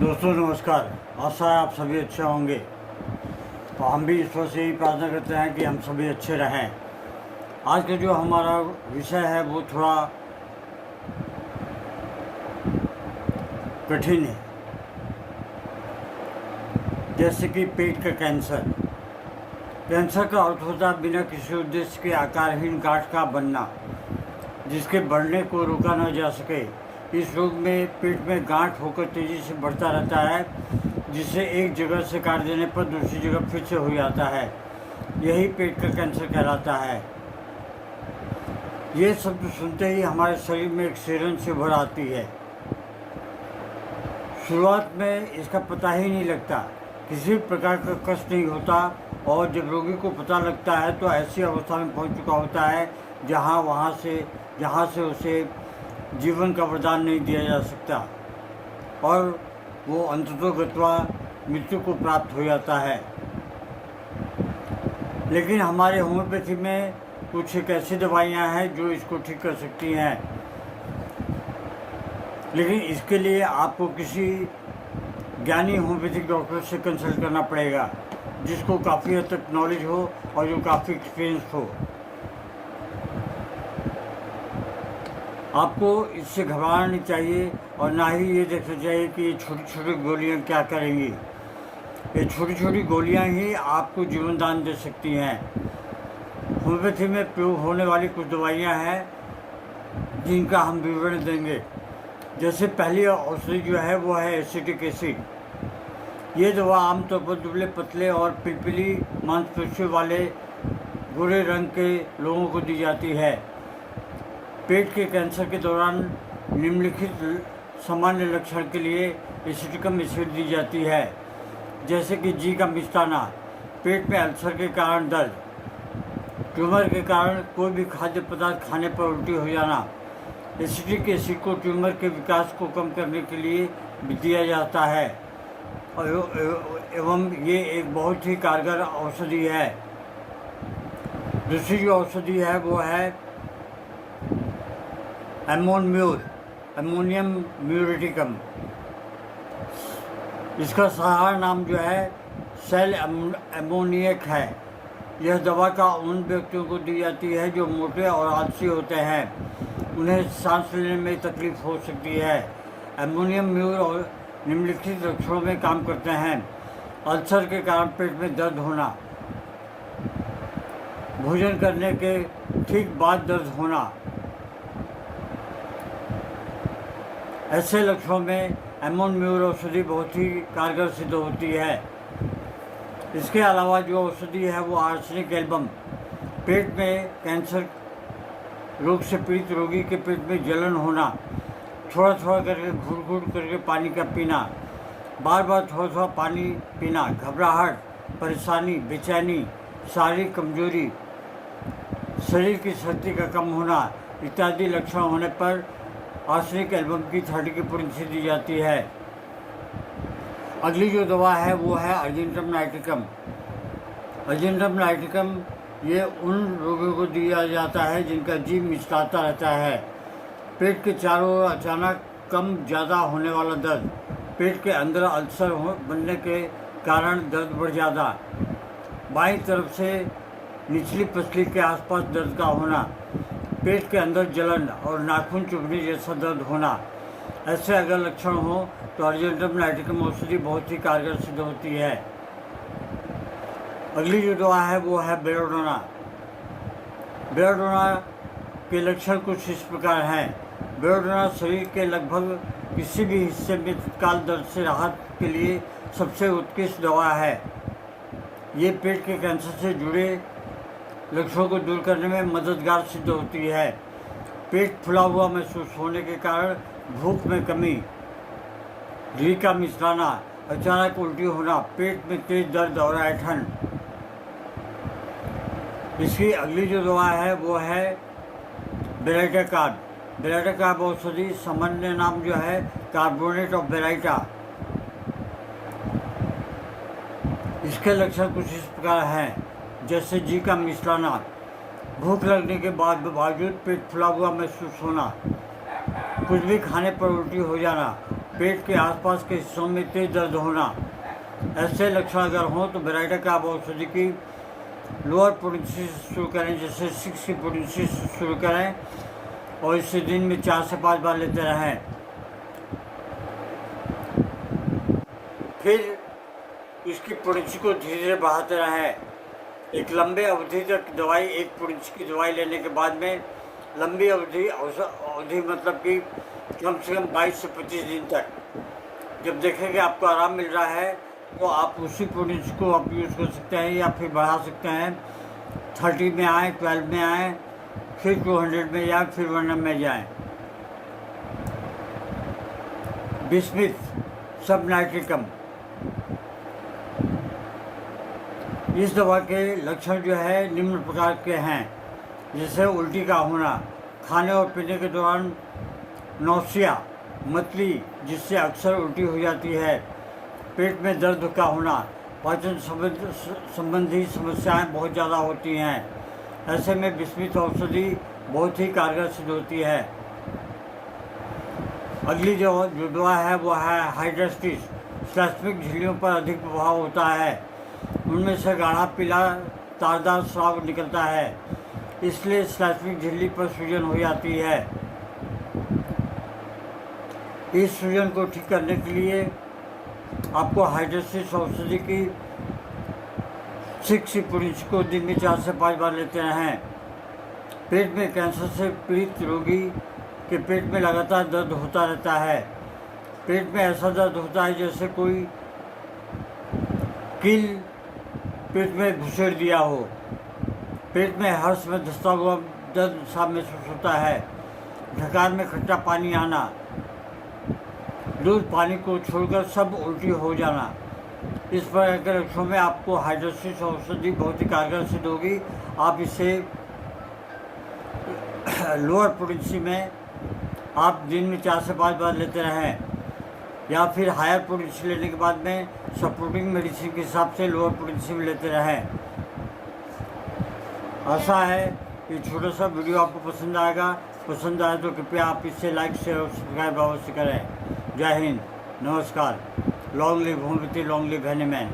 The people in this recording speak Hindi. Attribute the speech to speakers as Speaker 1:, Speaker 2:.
Speaker 1: दोस्तों नमस्कार। आशा है आप सभी अच्छे होंगे। तो हम भी ईश्वर से यही प्रार्थना करते हैं कि हम सभी अच्छे रहें। आज का जो हमारा विषय है वो थोड़ा कठिन है, जैसे कि पेट का कैंसर। कैंसर का अर्थ होता है बिना किसी उद्देश्य के आकारहीन गांठ का बनना, जिसके बढ़ने को रोका न जा सके। इस रोग में पेट में गांठ होकर तेज़ी से बढ़ता रहता है, जिसे एक जगह से काट देने पर दूसरी जगह फिर से हो जाता है। यही पेट का कैंसर कहलाता है। ये शब्द सुनते ही हमारे शरीर में एक सिरन से भर आती है। शुरुआत में इसका पता ही नहीं लगता, किसी प्रकार का कष्ट नहीं होता, और जब रोगी को पता लगता है तो ऐसी अवस्था में पहुंच चुका होता है जहां से उसे जीवन का वरदान नहीं दिया जा सकता, और वो अंततोगत्वा मृत्यु को प्राप्त हो जाता है। लेकिन हमारे होम्योपैथी में कुछ एक ऐसी दवाइयाँ हैं जो इसको ठीक कर सकती हैं, लेकिन इसके लिए आपको किसी ज्ञानी होम्योपैथिक डॉक्टर से कंसल्ट करना पड़ेगा, जिसको काफ़ी हद तक नॉलेज हो और जो काफ़ी एक्सपीरियंस हो। आपको इससे घबराना नहीं चाहिए, और ना ही ये देखना चाहिए कि ये छोटी छोटी गोलियां क्या करेंगी। ये छोटी छोटी गोलियां ही आपको जीवन दान दे सकती हैं। होम्योपैथी में प्रयोग होने वाली कुछ दवाइयां हैं जिनका हम विवरण देंगे। जैसे पहली औषधि जो है वो है एसिटिक एसिड। ये दवा आमतौर पर दुबले पतले और पिलपिली मांसपेशियों वाले गोरे रंग के लोगों को दी जाती है। पेट के कैंसर के दौरान निम्नलिखित सामान्य लक्षण के लिए एसिटिकम एसिड दी जाती है, जैसे कि जी का मिष्टाना, पेट में अल्सर के कारण दर्द, ट्यूमर के कारण कोई भी खाद्य पदार्थ खाने पर उल्टी हो जाना। एसिटिक एसिड को ट्यूमर के विकास को कम करने के लिए दिया जाता है, एवं ये एक बहुत ही कारगर औषधि है। दूसरी जो औषधि है वो है अमोनियम म्यूरेटिकम। इसका साधारण नाम जो है सेल अमोनियक है। यह दवा का उन व्यक्तियों को दी जाती है जो मोटे और आलसी होते हैं, उन्हें सांस लेने में तकलीफ हो सकती है। अमोनियम म्यूर और निम्नलिखित लक्षणों में काम करते हैं: अल्सर के कारण पेट में दर्द होना, भोजन करने के ठीक बाद दर्द होना। ऐसे लक्षणों में एमोन-म्यूर औषधि बहुत ही कारगर सिद्ध होती है। इसके अलावा जो औषधि है वो आर्सेनिक एल्बम। पेट में कैंसर रोग से पीड़ित रोगी के पेट में जलन होना, थोड़ा थोड़ा करके घूट घूट करके पानी का पीना, बार बार थोड़ा थोड़ा पानी पीना, घबराहट, परेशानी, बेचैनी, शारीरिक कमजोरी, शरीर की शक्ति का कम होना इत्यादि लक्षण होने पर आर्सेनिक एल्बम की 30 की पूर्णिशा दी जाती है। अगली जो दवा है वो है अर्जेंटम नाइट्रिकम। अर्जेंटम नाइट्रिकम ये उन रोगियों को दिया जाता है जिनका जी मिचलाता रहता है। पेट के चारों ओर अचानक कम ज़्यादा होने वाला दर्द, पेट के अंदर अल्सर बनने के कारण दर्द बढ़ जाता, बाईं तरफ से निचली पसली के आसपास दर्द का होना, पेट के अंदर जलन और नाखून चुभने जैसा दर्द होना। ऐसे अगर लक्षण हो तो अर्जेंटम नाइट्रिकम औषधि बहुत ही कारगर सिद्ध होती है। अगली जो दवा है वो है बेलाडोना। बेलाडोना के लक्षण कुछ इस प्रकार हैं। बेलाडोना शरीर के लगभग किसी भी हिस्से में तत्काल दर्द से राहत के लिए सबसे उत्कृष्ट दवा है। ये पेट के कैंसर से जुड़े लक्षणों को दूर करने में मददगार सिद्ध होती है। पेट फुला हुआ महसूस होने के कारण भूख में कमी, घी का मिश्राना, अचानक उल्टी होना, पेट में तेज दर्द और ऐंठन। इसकी अगली जो दवा है वो है बेलाइटाकार्ब। बेलाइटाकार्ब औषधि सामान्य नाम जो है कार्बोनेट ऑफ बेलाइटा। इसके लक्षण कुछ इस प्रकार हैं, जैसे जी का मिचलाना, भूख लगने के बावजूद पेट फुला हुआ महसूस होना, कुछ भी खाने पर उल्टी हो जाना, पेट के आसपास के हिस्सों में तेज दर्द होना, ऐसे लक्षण अगर हों तो बेराइटा का आप औषधि की लोअर पोटेंसी से शुरू करें, जैसे 6 की पोटेंसी से शुरू करें और इसे दिन में 4 से 5 बार लेते रहें। फिर इसकी पोटेंसी को धीरे धीरे बढ़ाते रहें। एक लंबे अवधि तक दवाई, एक पोटेंसी की दवाई लेने के बाद में लंबी अवधि मतलब कि कम से कम 22 से 25 दिन तक जब देखेंगे आपको आराम मिल रहा है तो आप उसी पोटेंसी को आप यूज़ कर सकते हैं या फिर बढ़ा सकते हैं। 30 में आए, 12 में आए, फिर 200 में जाए, फिर 1 में जाए। बिस्मिथ सब नाइट्रिकम, इस दवा के लक्षण जो है निम्न प्रकार के हैं, जैसे उल्टी का होना, खाने और पीने के दौरान नौसिया, मतली जिससे अक्सर उल्टी हो जाती है, पेट में दर्द का होना, पाचन संबंधी समस्याएं बहुत ज़्यादा होती हैं। ऐसे में बिस्मिथ औषधि बहुत ही कारगर सिद्ध होती है। अगली जो दवा है वो है हाइड्रोस्टिस। स्लैस्मिक झिल्लियों पर अधिक प्रभाव होता है, उनमें से गाढ़ा पीला तारदार स्राव निकलता है, इसलिए स्लैस्मिक झिल्ली पर सूजन हो जाती है। इस सूजन को ठीक करने के लिए आपको हाइड्रोस्टिस औषधि की 6 पोटेंसी को दिन में 4 से 5 बार लेते हैं। पेट में कैंसर से पीड़ित रोगी के पेट में लगातार दर्द होता रहता है। पेट में ऐसा दर्द होता है जैसे कोई कील पेट में घुसेड़ दिया हो। पेट में हर्ष में धंसता हुआ दर्द सा महसूस होता है। ढकार में खट्टा पानी आना, दूध पानी को छोड़कर सब उल्टी हो जाना। इस प्रकार के लक्षणों में आपको हाइड्रोस्टिस औषधि बहुत ही कारगर सिद्ध होगी। आप इसे लोअर पोटेंसी में आप दिन में 4 से 5 बार लेते रहें, या फिर हायर पोटेंसी लेने के बाद में सपोर्टिंग मेडिसिन के हिसाब से लोअर पोटेंसी में लेते रहें। आशा है कि छोटा सा वीडियो आपको पसंद आएगा। पसंद आए तो कृपया आप इसे लाइक शेयर और सब्सक्राइब अवश्य करें। जय हिंद, नमस्कार। Long live homeopathy, long live Hahnemann.